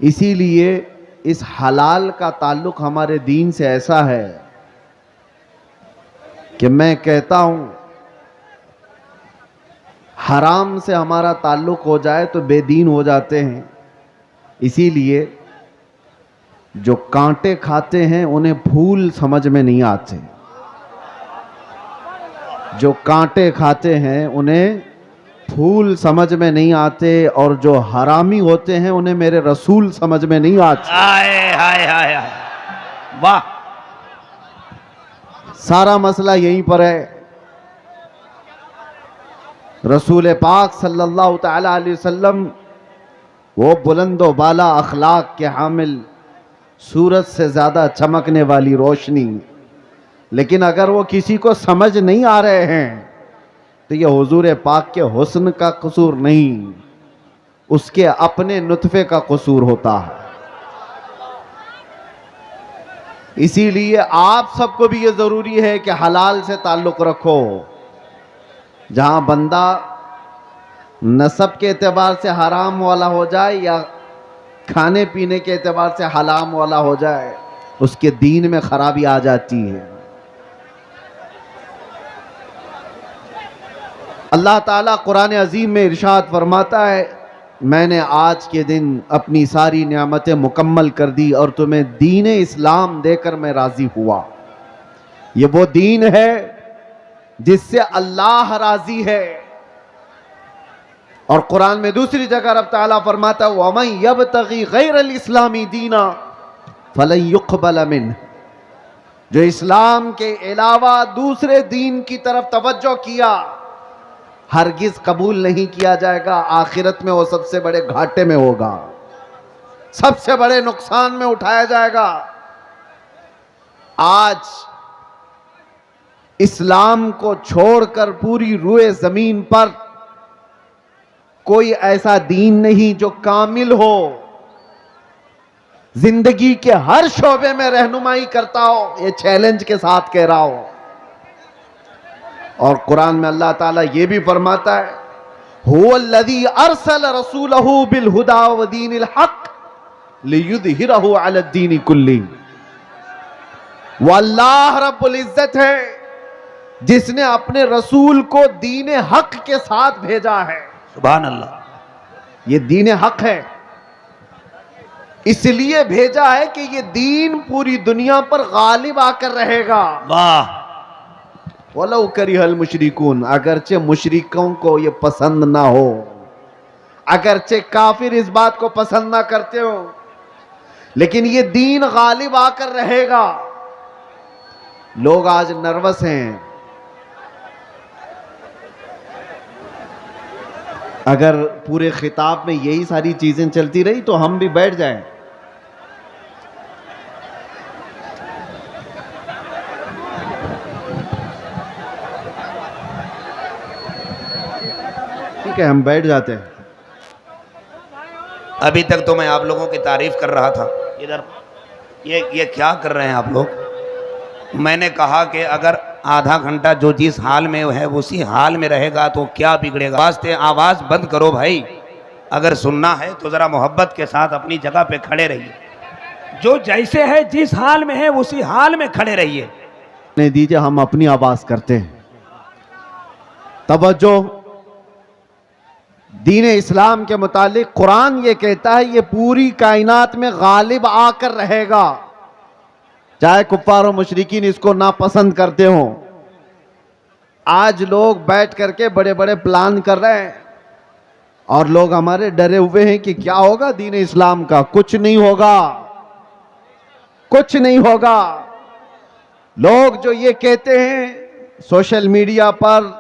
इसीलिए इस हलाल का ताल्लुक हमारे दीन से ऐसा है कि मैं कहता हूं हराम से हमारा ताल्लुक हो जाए तो बेदीन हो जाते हैं। इसीलिए जो कांटे खाते हैं उन्हें फूल समझ में नहीं आते, जो कांटे खाते हैं उन्हें फूल समझ में नहीं आते, और जो हरामी होते हैं उन्हें मेरे रसूल समझ में नहीं आते। हाय हाय हाय हाय, वाह। सारा मसला यहीं पर है। रसूल पाक सल्लल्लाहु तआला अलैहि वसल्लम वो बुलंदो बाला अखलाक के हामिल, सूरज से ज्यादा चमकने वाली रोशनी, लेकिन अगर वो किसी को समझ नहीं आ रहे हैं तो ये हुजूर पाक के हुस्न का कसूर नहीं, उसके अपने नुत्फे का कसूर होता है। इसीलिए आप सबको भी ये जरूरी है कि हलाल से ताल्लुक रखो। जहां बंदा नसब के एतबार से हराम वाला हो जाए या खाने पीने के एतबार से हराम वाला हो जाए, उसके दीन में खराबी आ जाती है। अल्लाह ताला कुरान अजीम में इरशाद फरमाता है, मैंने आज के दिन अपनी सारी नियामतें मुकम्मल कर दी और तुम्हें दीन इस्लाम देकर मैं राजी हुआ। ये वो दीन है जिससे अल्लाह राजी है। और कुरान में दूसरी जगह रब ताला फरमाता है, वमन यब्तगी गैरल इस्लामी दीना फलन युक़बल मिन्ह, जो इस्लाम के अलावा दूसरे दीन की तरफ तवज्जो किया हरगिज कबूल नहीं किया जाएगा। आखिरत में वो सबसे बड़े घाटे में होगा, सबसे बड़े नुकसान में उठाया जाएगा। आज इस्लाम को छोड़कर पूरी रूए जमीन पर कोई ऐसा दीन नहीं जो कामिल हो, जिंदगी के हर शोबे में रहनुमाई करता हो। ये चैलेंज के साथ कह रहा हो। और कुरान में अल्लाह ताला ये भी फरमाता है, हुवल्लज़ी अरसल रसूलहू बिल हुदा व दीनिल हक लियुज़हिरहू अला दीनि कुल्ली। वो अल्लाह रब्बुल इज्जत है जिसने अपने रसूल को दीन हक के साथ भेजा है। सुभान अल्लाह। ये दीन हक है, इसलिए भेजा है कि ये दीन पूरी दुनिया पर गालिब आकर रहेगा। वाह। वलौ करिहल मुशरिकून, अगरचे मुशरिकों को ये पसंद ना हो, अगरचे काफिर इस बात को पसंद ना करते हो, लेकिन ये दीन गालिब आकर रहेगा। लोग आज नर्वस हैं। अगर पूरे खिताब में यही सारी चीजें चलती रही तो हम भी बैठ जाएं। ठीक है, हम बैठ जाते हैं। अभी तक तो मैं आप लोगों की तारीफ कर रहा था। इधर ये क्या कर रहे हैं आप लोग? मैंने कहा कि अगर आधा घंटा जो जिस हाल में है उसी हाल में रहेगा तो क्या बिगड़ेगा। वास्ते आवाज़ बंद करो भाई। अगर सुनना है तो ज़रा मोहब्बत के साथ अपनी जगह पे खड़े रहिए। जो जैसे है जिस हाल में है उसी हाल में खड़े रहिए। नहीं दीजिए, हम अपनी आवाज़ करते हैं। तवज्जो। दीन इस्लाम के मुतालिक कुरान ये कहता है ये पूरी कायनात में गालिब आकर रहेगा, चाहे कुफ्फार और मुशरिकीन इसको नापसंद करते हो। आज लोग बैठ करके बड़े बड़े प्लान कर रहे हैं और लोग हमारे डरे हुए हैं कि क्या होगा दीन इस्लाम का। कुछ नहीं होगा, कुछ नहीं होगा। लोग जो ये कहते हैं सोशल मीडिया पर,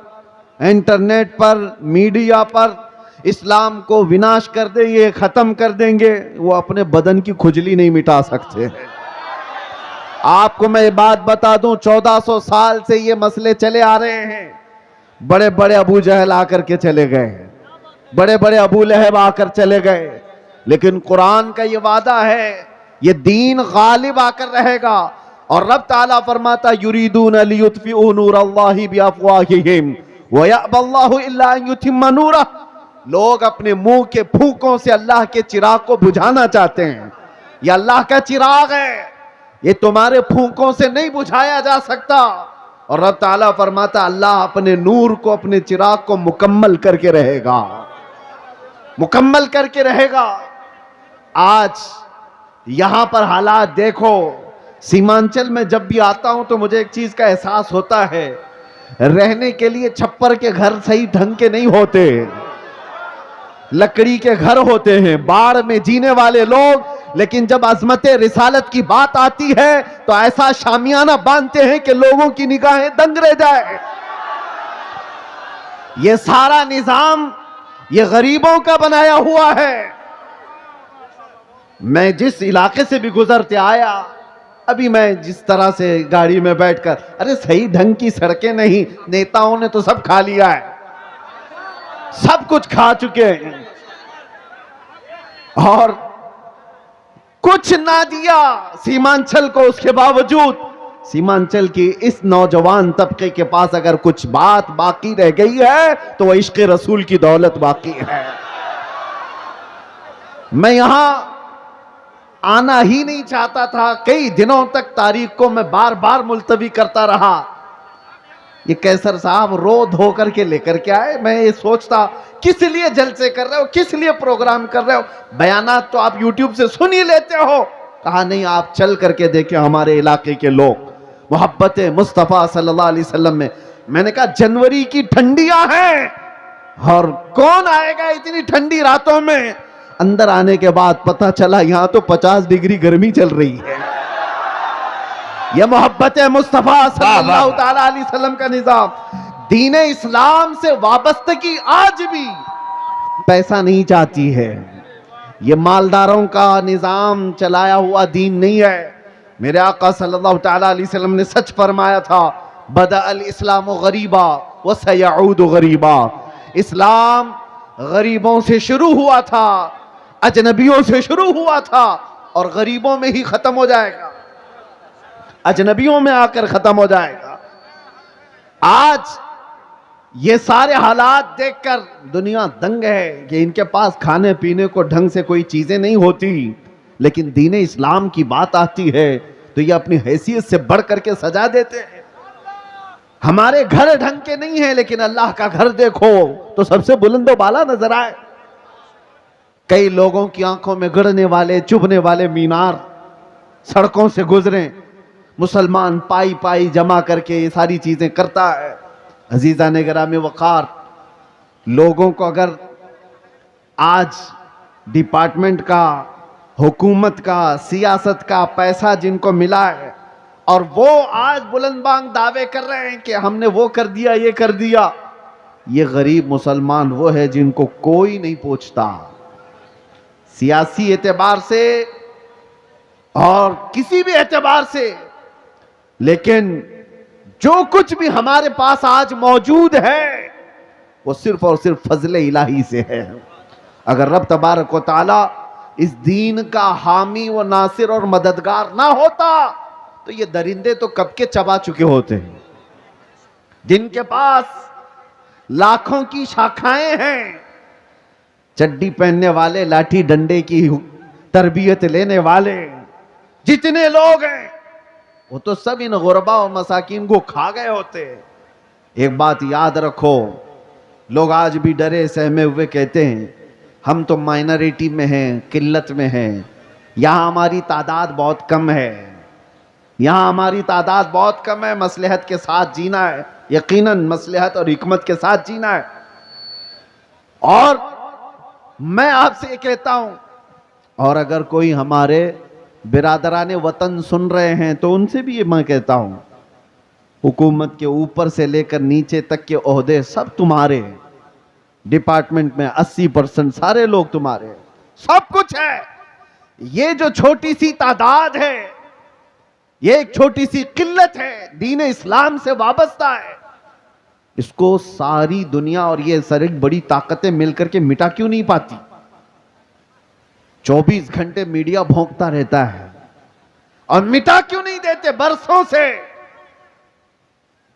इंटरनेट पर, मीडिया पर इस्लाम को विनाश कर देंगे, खत्म कर देंगे, वो अपने बदन की खुजली नहीं मिटा सकते। आपको मैं ये बात बता दूं, 1400 साल से ये मसले चले आ रहे हैं। बड़े बड़े अबू जहल आकर के चले गए, बड़े बड़े अबू लहब आकर चले गए, लेकिन कुरान का ये वादा है ये दीन गालिब आकर रहेगा। और रब ताला फरमाता युरीदून लियुत्फिऊ नूरल्लाहि बिअफ़वाहिहिम व यअबल्लाहु इल्ला अन युतिम्मा नूरह। लोग अपने मुंह के फूंकों से अल्लाह के चिराग को बुझाना चाहते हैं। ये अल्लाह का चिराग है, ये तुम्हारे फूंकों से नहीं बुझाया जा सकता। और रब ताला फरमाता अल्लाह अपने नूर को, अपने चिराग को मुकम्मल करके रहेगा, मुकम्मल करके रहेगा। आज यहां पर हालात देखो, सीमांचल में जब भी आता हूं तो मुझे एक चीज का एहसास होता है, रहने के लिए छप्पर के घर सही ढंग के नहीं होते, लकड़ी के घर होते हैं, बाढ़ में जीने वाले लोग। लेकिन जब अजमत रिसालत की बात आती है तो ऐसा शामियाना बांधते हैं कि लोगों की निगाहें दंग रह जाए। ये सारा निजाम ये गरीबों का बनाया हुआ है। मैं जिस इलाके से भी गुजरते आया, अभी मैं जिस तरह से गाड़ी में बैठकर, अरे सही ढंग की सड़कें नहीं, नेताओं ने तो सब खा लिया है, सब कुछ खा चुके हैं और कुछ ना दिया सीमांचल को। उसके बावजूद सीमांचल की इस नौजवान तबके के पास अगर कुछ बात बाकी रह गई है तो वह इश्क़ रसूल की दौलत बाकी है। मैं यहां आना ही नहीं चाहता था, कई दिनों तक तारीख को मैं बार बार मुलतवी करता रहा। ये कैसर साहब रो धो करके लेकर के आए, मैं ये सोचता किस लिए जलसे कर रहे हो, किस लिए प्रोग्राम कर रहे हो, बयानात तो आप यूट्यूब से सुन ही लेते हो। कहा नहीं, आप चल करके देखें हमारे इलाके के लोग मोहब्बत मुस्तफ़ा सल्लल्लाहु अलैहि वसल्लम में। मैंने कहा जनवरी की ठंडियां हैं और कौन आएगा इतनी ठंडी रातों में। अंदर आने के बाद पता चला यहां तो 50 डिग्री गर्मी चल रही है। यह मोहब्बत मुस्तफ़ा सल्लल्लाहु ताला अलैहि वसल्लम का निजाम। दीन इस्लाम से वाबस्तगी आज भी पैसा नहीं चाहती है। यह मालदारों का निजाम चलाया हुआ दीन नहीं है। मेरे आका सल्लल्लाहु ताला अलैहि वसल्लम ने सच फरमाया था, बदा अल इस्लाम गरीबा व सयऊद गरीबा। इस्लाम गरीबों से शुरू हुआ था, अजनबियों से शुरू हुआ था और गरीबों में ही खत्म हो जाएगा, अजनबियों में आकर खत्म हो जाएगा। आज ये सारे हालात देखकर दुनिया दंग है कि इनके पास खाने पीने को ढंग से कोई चीजें नहीं होती, लेकिन दीन इस्लाम की बात आती है तो ये अपनी हैसियत से बढ़ करके सजा देते हैं। हमारे घर ढंग के नहीं है, लेकिन अल्लाह का घर देखो तो सबसे बुलंदो बाला नजर आए। कई लोगों की आंखों में गड़ने वाले, चुभने वाले मीनार सड़कों से गुजरे, मुसलमान पाई पाई जमा करके ये सारी चीजें करता है। अजीजा ने गिरामी वक़ार, लोगों को अगर आज डिपार्टमेंट का, हुकूमत का, सियासत का पैसा जिनको मिला है और वो आज बुलंदबांग दावे कर रहे हैं कि हमने वो कर दिया, ये कर दिया, ये गरीब मुसलमान वो है जिनको कोई नहीं पूछता सियासी एतबार से और किसी भी एतबार से। लेकिन जो कुछ भी हमारे पास आज मौजूद है वो सिर्फ और सिर्फ फजले इलाही से है। अगर रब तबारक व तआला इस दीन का हामी व नासिर और मददगार ना होता तो ये दरिंदे तो कब के चबा चुके होते हैं। जिनके पास लाखों की शाखाएं हैं, चड्डी पहनने वाले, लाठी डंडे की तरबियत लेने वाले जितने लोग हैं वो तो सब इन गुरबा और मसाकिन को खा गए होते। एक बात याद रखो, लोग आज भी डरे सहमे हुए कहते हैं हम तो माइनॉरिटी में हैं, किल्लत में हैं, यहाँ हमारी तादाद बहुत कम है, यहाँ हमारी तादाद बहुत कम है, मसलहत के साथ जीना है, यकीनन मसलहत और हिकमत के साथ जीना है। और मैं आपसे ये कहता हूं, और अगर कोई हमारे बिरादराने वतन सुन रहे हैं तो उनसे भी ये मैं कहता हूं, हुकूमत के ऊपर से लेकर नीचे तक के ओहदे सब तुम्हारे, डिपार्टमेंट में 80% सारे लोग तुम्हारे, सब कुछ है। ये जो छोटी सी तादाद है, ये एक छोटी सी किल्लत है, दीन इस्लाम से वाबस्ता है, इसको सारी दुनिया और ये सारी बड़ी ताकतें मिलकर के मिटा क्यों नहीं पाती। 24 घंटे मीडिया भौंकता रहता है और मिटा क्यों नहीं देते। बरसों से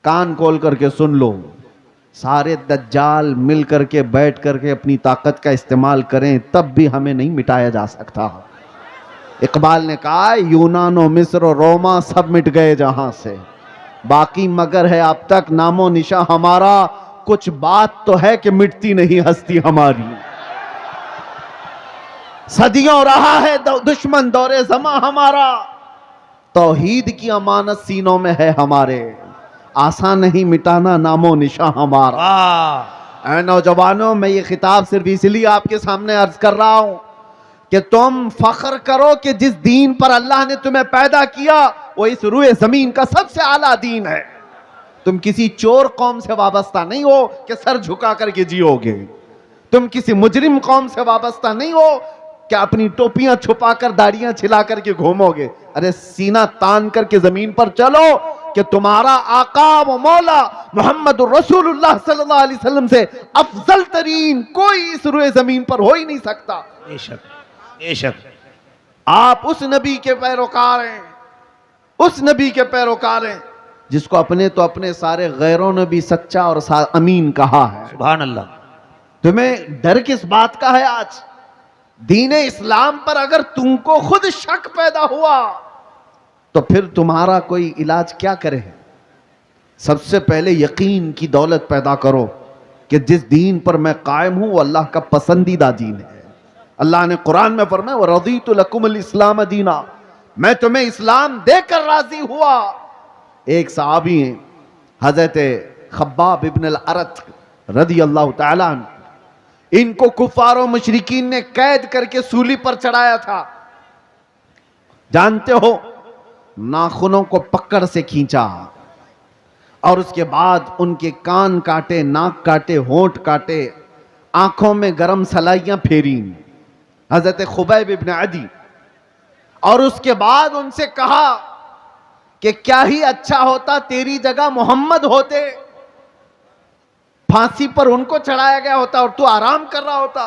कान खोल करके सुन लो, सारे दज्जाल मिल करके बैठ करके अपनी ताकत का इस्तेमाल करें तब भी हमें नहीं मिटाया जा सकता। इकबाल ने कहा यूनान और मिस्र और रोमा सब मिट गए जहां से, बाकी मगर है अब तक नामो निशा हमारा, कुछ बात तो है कि मिटती नहीं हस्ती हमारी। सदियों रहा है दुश्मन दौरे जमा हमारा, तौहीद की अमानत सीनों में है हमारे, आसान नहीं मिटाना नामो निशा हमारा। वाह ऐ नौजवानों, मैं ये खिताब सिर्फ इसलिए आपके सामने अर्ज कर रहा हूं कि तुम फख्र करो कि जिस दीन पर अल्लाह ने तुम्हें पैदा किया वो इस रूए जमीन का सबसे आला दीन है। तुम किसी चोर कौम से वाबस्ता नहीं हो कि सर झुका करके जियोगे, तुम किसी मुजरिम कौम से वाबस्ता नहीं हो कि अपनी टोपियां छुपाकर दाढ़ियां छिला करके घूमोगे। अरे सीना तान करके जमीन पर चलो कि तुम्हारा आका व मौला मोहम्मद रसूलुल्लाह सल्लल्लाहु अलैहि वसल्लम से अफजल तरीन कोई इस रूए जमीन पर हो ही नहीं सकता। बेशक बेशक। आप उस नबी के पैरोकार हैं, उस नबी के पैरोकार हैं जिसको अपने तो अपने सारे गैरों ने भी सच्चा और अमीन कहा है। सुभान अल्लाह। तुम्हें डर किस बात का है? आज दीने इस्लाम पर अगर तुमको खुद शक पैदा हुआ तो फिर तुम्हारा कोई इलाज क्या करे? सबसे पहले यकीन की दौलत पैदा करो कि जिस दीन पर मैं कायम हूं वो अल्लाह का पसंदीदा दीन है। अल्लाह ने कुरान में फरमाया वरदीतु लकुमुल इस्लाम दीना, मैं तुम्हें इस्लाम देकर राजी हुआ। एक सहाबी हैं हजरत खब्बाब इब्न अल-अरत रदी अल्लाह तआला अन्हु, इनको कुफार और मुशरिकीन ने कैद करके सूली पर चढ़ाया था। जानते हो, नाखूनों को पकड़ से खींचा और उसके बाद उनके कान काटे, नाक काटे, होंठ काटे, आंखों में गरम सलाइयां फेरी हजरत खुबैब इब्न अदी, और उसके बाद उनसे कहा कि क्या ही अच्छा होता तेरी जगह मोहम्मद होते, फांसी पर उनको चढ़ाया गया होता और तू आराम कर रहा होता।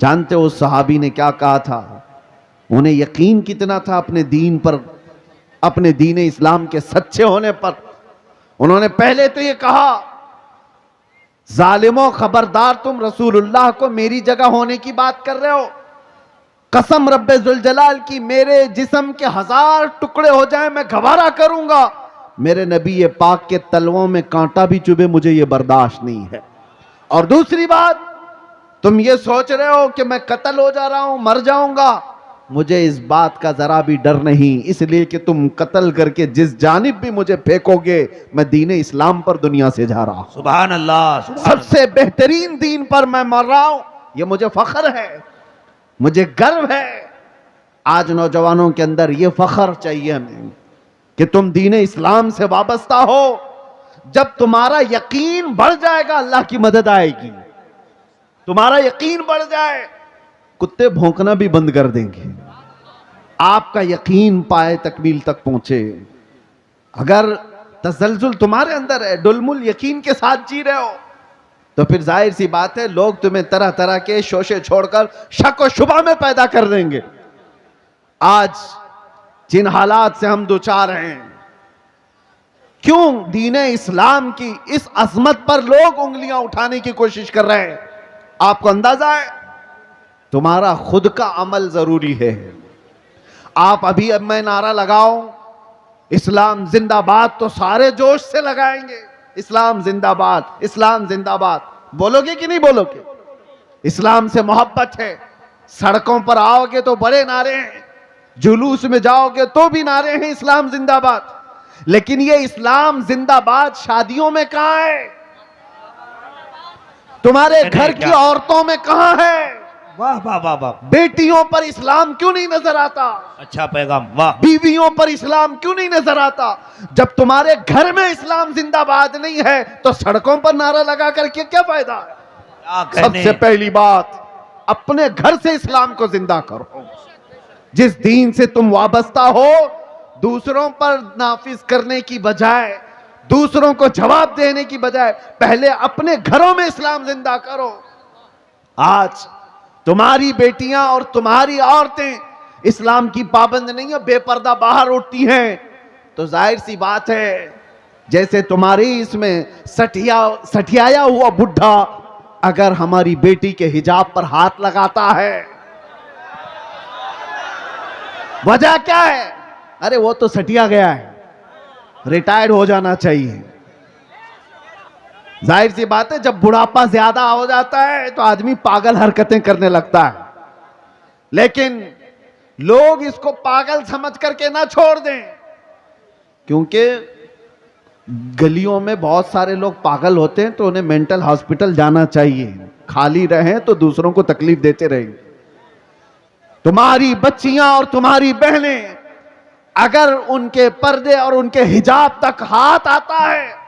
जानते हो उस सहाबी ने क्या कहा था? उन्हें यकीन कितना था अपने दीन पर, अपने दीन इस्लाम के सच्चे होने पर। उन्होंने पहले तो ये कहा जालिमों खबरदार, तुम रसूलुल्लाह को मेरी जगह होने की बात कर रहे हो। कसम रब्बे जुल जलाल की, मेरे जिस्म के 1000 टुकड़े हो जाए मैं गवारा करूंगा, मेरे नबी ये पाक के तलवों में कांटा भी चुभे मुझे ये बर्दाश्त नहीं है। और दूसरी बात, तुम ये सोच रहे हो कि मैं कत्ल हो जा रहा हूं, मर जाऊंगा, मुझे इस बात का जरा भी डर नहीं, इसलिए कि तुम कत्ल करके जिस जानिब भी मुझे फेंकोगे मैं दीन इस्लाम पर दुनिया से जा रहा हूं। सुभान अल्लाह। सबसे बेहतरीन दीन पर मैं मर रहा हूं, यह मुझे फख्र है, मुझे गर्व है। आज नौजवानों के अंदर यह फख्र चाहिए हमें कि तुम दीन इस्लाम से वाबस्ता हो। जब तुम्हारा यकीन बढ़ जाएगा अल्लाह की मदद आएगी। तुम्हारा यकीन बढ़ जाए, कुत्ते भौंकना भी बंद कर देंगे। आपका यकीन पाए तकमील तक पहुंचे। अगर तसलजुल तुम्हारे अंदर है, डुलमुल यकीन के साथ जी रहे हो, तो फिर जाहिर सी बात है लोग तुम्हें तरह तरह के शोशे छोड़कर शक और शुबा में पैदा कर देंगे। आज जिन हालात से हम दुचार हैं, क्यों दीने इस्लाम की इस अजमत पर लोग उंगलियां उठाने की कोशिश कर रहे हैं? आपको अंदाजा है? तुम्हारा खुद का अमल जरूरी है। आप अभी अब मैं नारा लगाओ इस्लाम जिंदाबाद तो सारे जोश से लगाएंगे, इस्लाम जिंदाबाद, इस्लाम जिंदाबाद। बोलोगे कि नहीं बोलोगे? इस्लाम से मोहब्बत है। सड़कों पर आओगे तो बड़े नारे हैं, जुलूस में जाओगे तो भी नारे हैं इस्लाम जिंदाबाद। लेकिन ये इस्लाम जिंदाबाद शादियों में कहां है? तुम्हारे घर की औरतों में कहां है? वाह वाह वाह वाह। बेटियों पर इस्लाम क्यों नहीं नजर आता? अच्छा पैगाम। वाह। बीवियों पर इस्लाम क्यों नहीं नजर आता? जब तुम्हारे घर में इस्लाम जिंदाबाद नहीं है तो सड़कों पर नारा लगा करके क्या फायदा है? सबसे पहली बात, अपने घर से इस्लाम को जिंदा करो। जिस दीन से तुम वाबस्ता हो, दूसरों पर नाफिज करने की बजाय, दूसरों को जवाब देने की बजाय पहले अपने घरों में इस्लाम जिंदा करो। आज तुम्हारी बेटियां और तुम्हारी औरतें इस्लाम की पाबंद नहीं है, बेपर्दा बाहर उठती हैं, तो जाहिर सी बात है जैसे तुम्हारी इसमें सठियाया हुआ बुढ़ा अगर हमारी बेटी के हिजाब पर हाथ लगाता है, वजह क्या है? अरे वो तो सटिया गया है, रिटायर्ड हो जाना चाहिए। जाहिर सी बात है, जब बुढ़ापा ज्यादा हो जाता है तो आदमी पागल हरकतें करने लगता है। लेकिन लोग इसको पागल समझ करके ना छोड़ दें, क्योंकि गलियों में बहुत सारे लोग पागल होते हैं, तो उन्हें मेंटल हॉस्पिटल जाना चाहिए। खाली रहें तो दूसरों को तकलीफ देते रहें। तुम्हारी बच्चियां और तुम्हारी बहनें अगर उनके पर्दे और उनके हिजाब तक हाथ आता है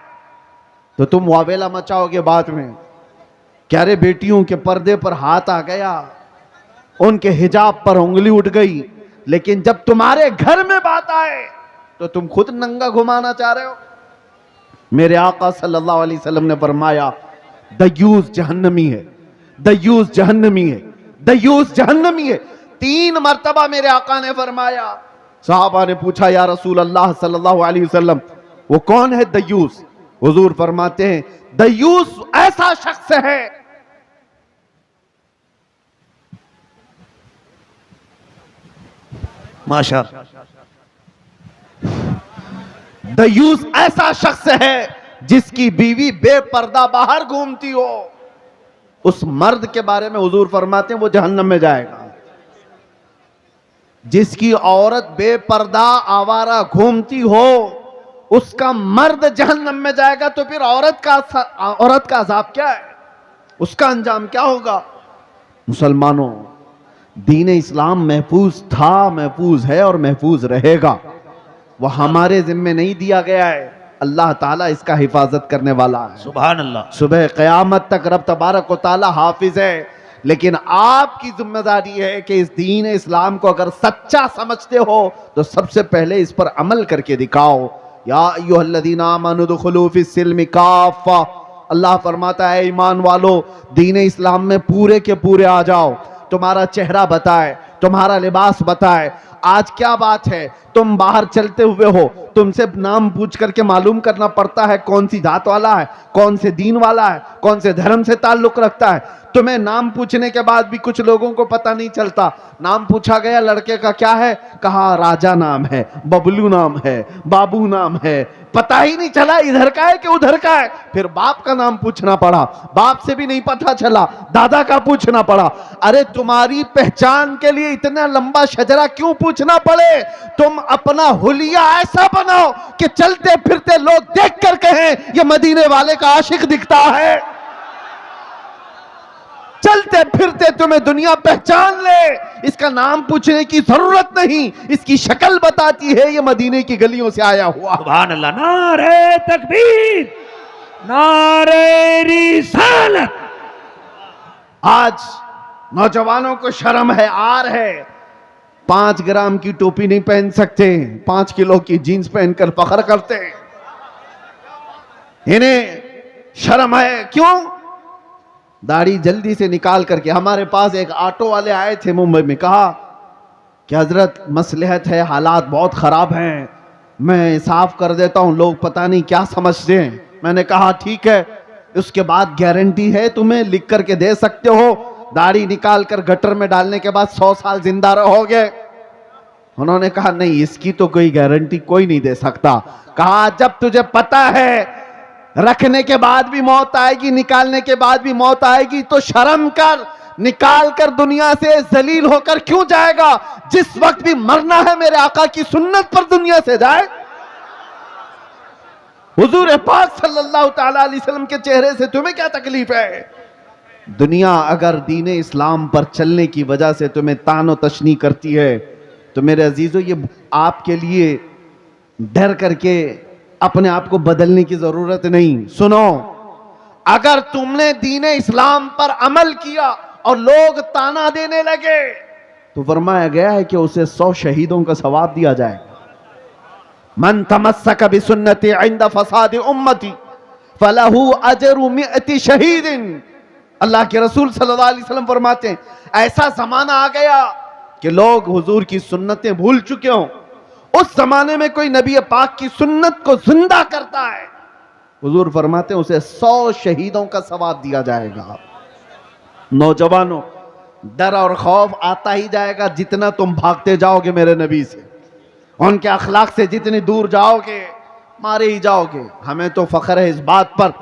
तो तुम वावेला मचाओगे बाद में, क्या रे बेटियों के पर्दे पर हाथ आ गया, उनके हिजाब पर उंगली उठ गई। लेकिन जब तुम्हारे घर में बात आए तो तुम खुद नंगा घुमाना चाह रहे हो। मेरे आका सल्लल्लाहु अलैहि वसल्लम ने फरमाया, दयूस जहन्नमी है, दयूस जहन्नमी है, दयूस जहन्नमी है। 3 मर्तबा मेरे आका ने फरमाया। साहबा ने पूछा, या रसूल अल्लाह सल्लल्लाहु अलैहि वसल्लम, वो कौन है दयूस? हुजूर फरमाते हैं, दयूस ऐसा शख्स है माशाअल्लाह, दयूस ऐसा शख्स है जिसकी बीवी बेपर्दा बाहर घूमती हो। उस मर्द के बारे में हुजूर फरमाते हैं वो जहन्नम में जाएगा। जिसकी औरत बेपर्दा आवारा घूमती हो उसका मर्द जहन्नम में जाएगा। तो फिर औरत का अजाब क्या है, उसका अंजाम क्या होगा? मुसलमानों, दीन इस्लाम महफूज था, महफूज है और महफूज रहेगा। वह हमारे जिम्मे नहीं दिया गया है, अल्लाह ताला इसका हिफाजत करने वाला है। सुभान अल्लाह। सुबह क़यामत तक रब तबारक व तआला हाफिज है। लेकिन आपकी जिम्मेदारी है कि इस दीन इस्लाम को अगर सच्चा समझते हो तो सबसे पहले इस पर अमल करके दिखाओ। या अय्युहल्लज़ीना आमनू उदखुलू फिस्सिल्मि काफ़ा, अल्लाह फरमाता है ईमान वालो, दीन इस्लाम में पूरे के पूरे आ जाओ। तुम्हारा चेहरा बताए, तुम्हारा लिबास बताए। आज क्या बात है, तुम बाहर चलते हुए हो, तुमसे नाम पूछ करके मालूम करना पड़ता है कौन सी जात वाला है, कौन से दीन वाला है, कौन से धर्म से ताल्लुक रखता है। तुम्हें नाम पूछने के बाद भी कुछ लोगों को पता नहीं चलता। नाम पूछा गया, लड़के का क्या है, कहा राजा नाम है, बबलू नाम है, बाबू नाम है, पता ही नहीं चला इधर का है कि उधर का है। फिर बाप का नाम पूछना पड़ा, बाप से भी नहीं पता चला, दादा का पूछना पड़ा। अरे तुम्हारी पहचान के लिए इतना लंबा शजरा क्यों पूछना पड़े? तुम अपना हुलिया ऐसा बनाओ कि चलते फिरते लोग देख कर कहें ये मदीने वाले का आशिक दिखता है। चलते फिरते तुम्हें दुनिया पहचान ले, इसका नाम पूछने की जरूरत नहीं, इसकी शक्ल बताती है ये मदीने की गलियों से आया हुआ। सुभान अल्लाह। नारे तकबीर, नारे रिसालत। आज नौजवानों को शर्म है, आर है। 5 ग्राम की टोपी नहीं पहन सकते, 5 किलो की जीन्स पहनकर फख्र करते हैं। इन्हें शर्म है, क्यों? दाढ़ी जल्दी से निकाल करके। हमारे पास एक ऑटो वाले आए थे मुंबई में, कहा कि हजरत मसलहत है, हालात बहुत खराब हैं, मैं साफ कर देता हूं, लोग पता नहीं क्या समझते हैं। मैंने कहा ठीक है, उसके बाद गारंटी है, तुम्हें लिख करके दे सकते हो, दाढ़ी निकाल कर गटर में डालने के बाद 100 साल जिंदा रहोगे। उन्होंने कहा नहीं, इसकी तो कोई गारंटी कोई नहीं दे सकता। कहा जब तुझे पता है रखने के बाद भी मौत आएगी, निकालने के बाद भी मौत आएगी, तो शर्म कर, निकाल कर दुनिया से जलील होकर क्यों जाएगा? जिस वक्त भी मरना है मेरे आका की सुन्नत पर दुनिया से जाए। हुजूर पाक सल्लल्लाहु तआला अलैहि वसल्लम के चेहरे से तुम्हें क्या तकलीफ है? दुनिया अगर दीन इस्लाम पर चलने की वजह से तुम्हें तानो तशनी करती है तो मेरे अजीजों, ये आपके लिए डर करके अपने आप को बदलने की जरूरत नहीं। सुनो, अगर तुमने दीन इस्लाम पर अमल किया और लोग ताना देने लगे तो फरमाया गया है कि उसे 100 शहीदों का सवाब दिया जाएगा। मन तमस्सक बिसुन्नती इंद फसाद उम्मती फलहू अजरु मिअती शहीदिन। अल्लाह के रसूल सल्लल्लाहु अलैहि वसल्लम फरमाते हैं, ऐसा जमाना आ गया कि लोग हुजूर की सुन्नतें भूल चुके हों उस जमाने में कोई नबी पाक की सुन्नत को जिंदा करता है, हुजूर फरमाते हैं उसे 100 शहीदों का सवाब दिया जाएगा। नौजवानों, डर और खौफ आता ही जाएगा जितना तुम भागते जाओगे मेरे नबी से, उनके अखलाक से जितनी दूर जाओगे मारे ही जाओगे। हमें तो फख्र है इस बात पर,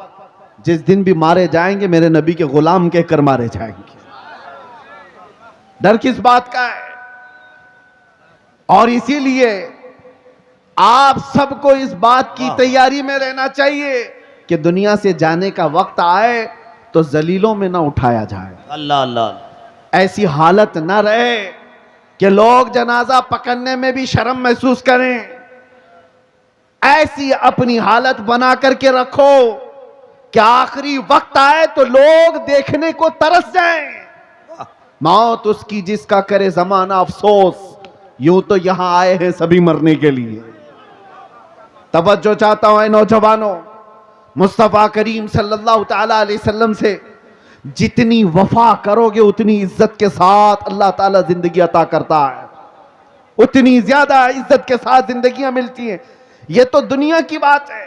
जिस दिन भी मारे जाएंगे मेरे नबी के गुलाम कहकर मारे जाएंगे। डर किस बात का है? और इसीलिए आप सबको इस बात की तैयारी में रहना चाहिए कि दुनिया से जाने का वक्त आए तो जलीलों में ना उठाया जाए। अल्लाह अल्लाह। ऐसी हालत ना रहे कि लोग जनाजा पकड़ने में भी शर्म महसूस करें। ऐसी अपनी हालत बना करके रखो कि आखिरी वक्त आए तो लोग देखने को तरस जाएं। मौत उसकी जिसका करे जमाना अफसोस, यूं तो यहां आए हैं सभी मरने के लिए। तवज्जो चाहता हूं नौजवानों, मुस्तफा करीम सल्लल्लाहु ताला अलैहि वसल्लम से जितनी वफा करोगे उतनी इज्जत के साथ अल्लाह ताला जिंदगी अता करता है, उतनी ज्यादा इज्जत के साथ जिंदगियां मिलती हैं। ये तो दुनिया की बात है,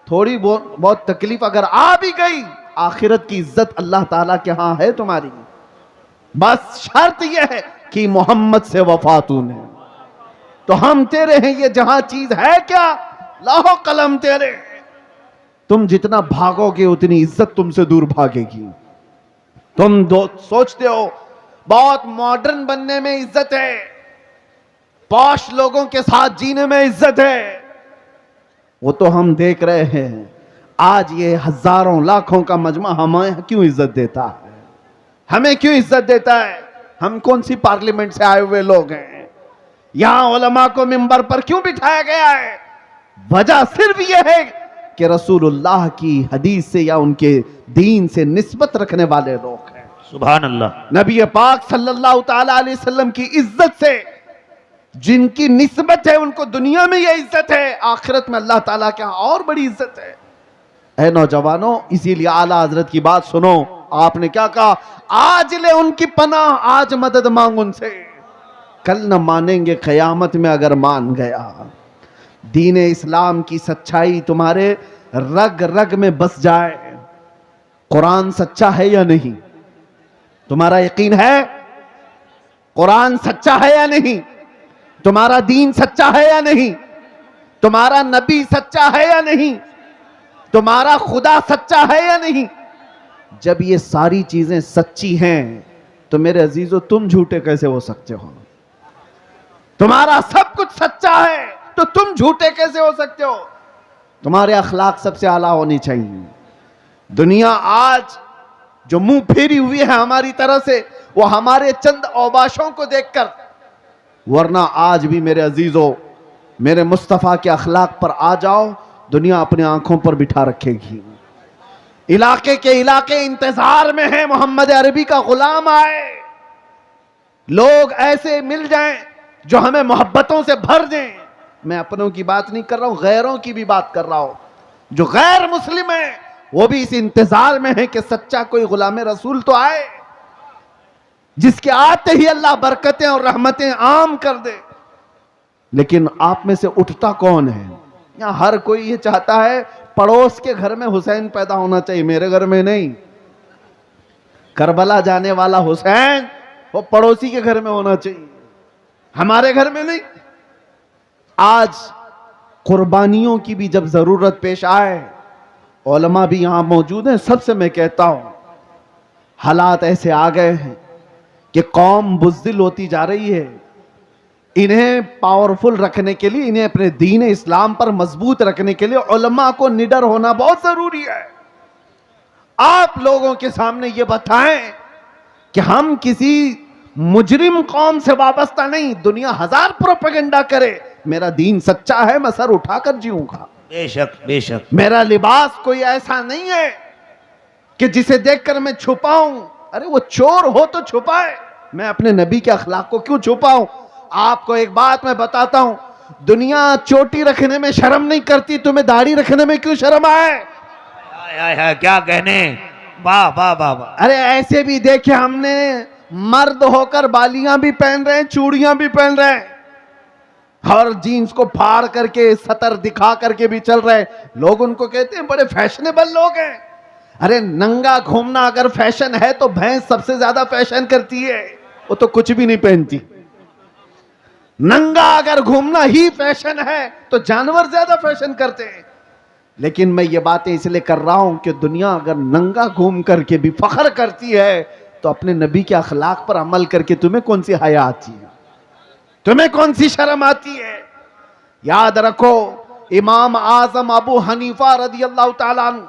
थोड़ी बहुत तकलीफ अगर आ भी गई, आखिरत की इज्जत अल्लाह ताला के यहां है तुम्हारी। बस शर्त यह है कि मोहम्मद से वफा तूने, तो हम तेरे हैं, ये जहां चीज है क्या लाहो कलम तेरे। तुम जितना भागोगे उतनी इज्जत तुमसे दूर भागेगी। तुम सोचते हो बहुत मॉडर्न बनने में इज्जत है, पॉश लोगों के साथ जीने में इज्जत है, वो तो हम देख रहे हैं। आज ये हजारों लाखों का मजमा हमें क्यों इज्जत देता है? हमें क्यों इज्जत देता है? हम कौन सी पार्लियामेंट से आए हुए लोग हैं? यहां उलमा को मिंबर पर क्यों बिठाया गया है? वजह सिर्फ यह है कि रसूलुल्लाह की हदीस से या उनके दीन से निस्बत रखने वाले लोग हैं। सुभान अल्लाह। नबी पाक सल्लल्लाहु ताला अलैहि वसल्लम की इज्जत से जिनकी निस्बत है उनको दुनिया में यह इज्जत है, आखिरत में अल्लाह ताला के यहां और बड़ी इज्जत है। ऐ नौजवानों, इसीलिए आला हजरत की बात सुनो। आपने क्या कहा? आज ले उनकी पनाह, आज मदद मांग उनसे, कल न मानेंगे कयामत में अगर मान गया। दीन इस्लाम की सच्चाई तुम्हारे रग रग में बस जाए। कुरान सच्चा है या नहीं? तुम्हारा यकीन है कुरान सच्चा है या नहीं? तुम्हारा दीन सच्चा है या नहीं? तुम्हारा नबी सच्चा है या नहीं? तुम्हारा खुदा सच्चा है या नहीं? जब ये सारी चीजें सच्ची हैं तो मेरे अजीजों तुम झूठे कैसे हो सकते हो? तुम्हारा सब कुछ सच्चा है तो तुम झूठे कैसे हो सकते हो? तुम्हारे अखलाक सबसे आला होनी चाहिए। दुनिया आज जो मुंह फेरी हुई है हमारी तरह से, वो हमारे चंद औबाशों को देखकर, वरना आज भी मेरे अजीजों मेरे मुस्तफ़ा के अखलाक पर आ जाओ, दुनिया अपने आंखों पर बिठा रखेगी। इलाके के इलाके इंतजार में है मोहम्मद अरबी का गुलाम आए, लोग ऐसे मिल जाएं जो हमें मोहब्बतों से भर दें। मैं अपनों की बात नहीं कर रहा हूं, गैरों की भी बात कर रहा हूं। जो गैर मुस्लिम है वो भी इस इंतजार में है कि सच्चा कोई गुलाम रसूल तो आए, जिसके आते ही अल्लाह बरकतें और रहमतें आम कर दे। लेकिन आप में से उठता कौन है? यहां हर कोई ये चाहता है पड़ोस के घर में हुसैन पैदा होना चाहिए, मेरे घर में नहीं। करबला जाने वाला हुसैन वो पड़ोसी के घर में होना चाहिए, हमारे घर में नहीं। आज कुर्बानियों की भी जब जरूरत पेश आए, उलमा भी यहां मौजूद हैं, सबसे मैं कहता हूं हालात ऐसे आ गए हैं कि कौम बुज़दिल होती जा रही है। इन्हें पावरफुल रखने के लिए, इन्हें अपने दीन इस्लाम पर मजबूत रखने के लिए उलमा को निडर होना बहुत जरूरी है। आप लोगों के सामने ये बताएं कि हम किसी मुजरिम कौम से वाबस्ता नहीं। दुनिया हजार प्रोपेगेंडा करे, मेरा दीन सच्चा है, मैं सर उठाकर जीऊंगा। बेशक बेशक। मेरा लिबास कोई ऐसा नहीं है कि जिसे देखकर मैं छुपाऊं। अरे वो चोर हो तो छुपाए, मैं अपने नबी के अखलाक को क्यों छुपाऊं? आपको एक बात मैं बताता हूं, दुनिया चोटी रखने में शर्म नहीं करती, तुम्हें दाढ़ी रखने में क्यों शर्म आए? क्या कहने, वाह वाह वाह वाह। अरे ऐसे भी देखे हमने, मर्द होकर बालियां भी पहन रहे हैं, चूड़ियां भी पहन रहे हैं। और जीन्स को फाड़ करके सतर दिखा करके भी चल रहे, लोग उनको कहते हैं बड़े फैशनेबल लोग हैं। अरे नंगा घूमना अगर फैशन है तो भैंस सबसे ज्यादा फैशन करती है, वो तो कुछ भी नहीं पहनती। नंगा अगर घूमना ही फैशन है तो जानवर ज्यादा फैशन करते हैं। लेकिन मैं ये बातें इसलिए कर रहा हूं कि दुनिया अगर नंगा घूम करके भी फख्र करती है तो अपने नबी के अखलाक पर अमल करके तुम्हें कौन सी हया आती है, तुम्हें कौन सी शर्म आती है। याद रखो, इमाम आजम अबू हनीफा रदी अल्लाह ताला अन्हु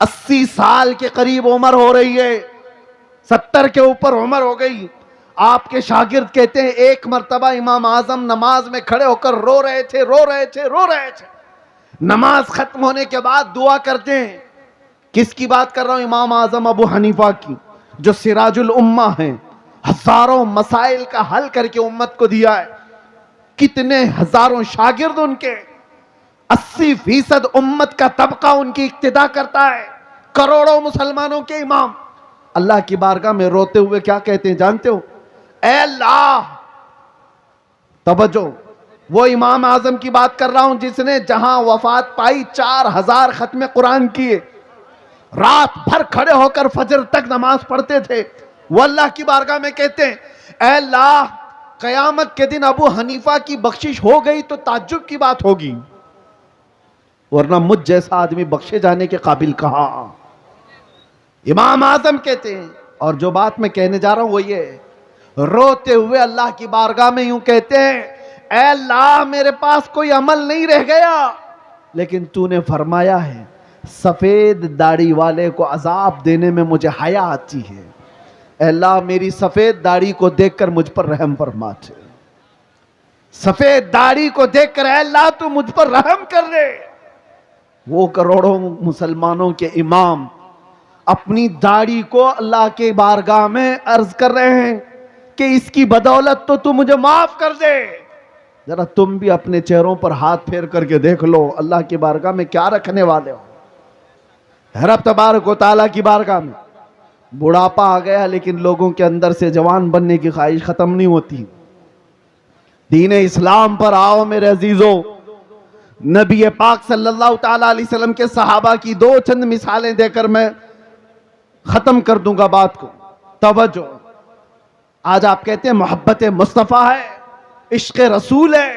80 साल के करीब उम्र हो रही है, 70 के ऊपर उम्र हो गई। आपके शागिर्द कहते हैं एक मर्तबा इमाम आजम नमाज में खड़े होकर रो रहे थे, रो रहे थे, रो रहे थे। नमाज खत्म होने के बाद दुआ करते हैं। किसकी बात कर रहा हूं? इमाम आजम अबू हनीफा की, जो सिराजुल उम्मा हैं, हजारों मसाइल का हल करके उम्मत को दिया है। कितने हजारों शागिर्द उनके, 80% उम्मत का तबका उनकी इक्तिदा करता है, करोड़ों मुसलमानों के इमाम। अल्लाह की बारगाह में रोते हुए क्या कहते हैं जानते हो? ऐ अल्लाह, तवज्जो, वो इमाम आजम की बात कर रहा हूं जिसने जहां वफात पाई 4000 खत्म कुरान किए, रात भर खड़े होकर फजर तक नमाज पढ़ते थे। वो अल्लाह की बारगाह में कहते हैं, ऐ अल्लाह, कयामत के दिन अबू हनीफा की बख्शिश हो गई तो ताज्जुब की बात होगी, वरना मुझ जैसा आदमी बख्शे जाने के काबिल कहा। इमाम आजम कहते हैं, और जो बात मैं कहने जा रहा हूं वो ये, रोते हुए अल्लाह की बारगाह में यूं कहते हैं, ऐ अल्लाह, मेरे पास कोई अमल नहीं रह गया, लेकिन तूने फरमाया है सफेद दाढ़ी वाले को अजाब देने में मुझे हया आती है। ऐ अल्लाह, मेरी सफेद दाढ़ी को देखकर मुझ पर रहम फरमा। सफेद दाढ़ी को देखकर ऐ अल्लाह तू मुझ पर रहम कर दे। वो करोड़ों मुसलमानों के इमाम अपनी दाढ़ी को अल्लाह के बारगाह में अर्ज कर रहे हैं कि इसकी बदौलत तो तू मुझे माफ कर दे। जरा तुम भी अपने चेहरों पर हाथ फेर करके देख लो, अल्लाह की बारगाह में क्या रखने वाले हो। रब तबारक व तआला की बारगाह में बुढ़ापा आ गया, लेकिन लोगों के अंदर से जवान बनने की ख्वाहिश खत्म नहीं होती। दीन इस्लाम पर आओ मेरे अजीजों। नबी पाक सल्लल्लाहु ताला अलैहि वसल्लम के सहाबा की दो चंद मिसालें देकर मैं खत्म कर दूंगा बात को। तवज्जो, आज आप कहते हैं मोहब्बत मुस्तफ़ा है, इश्क रसूल है,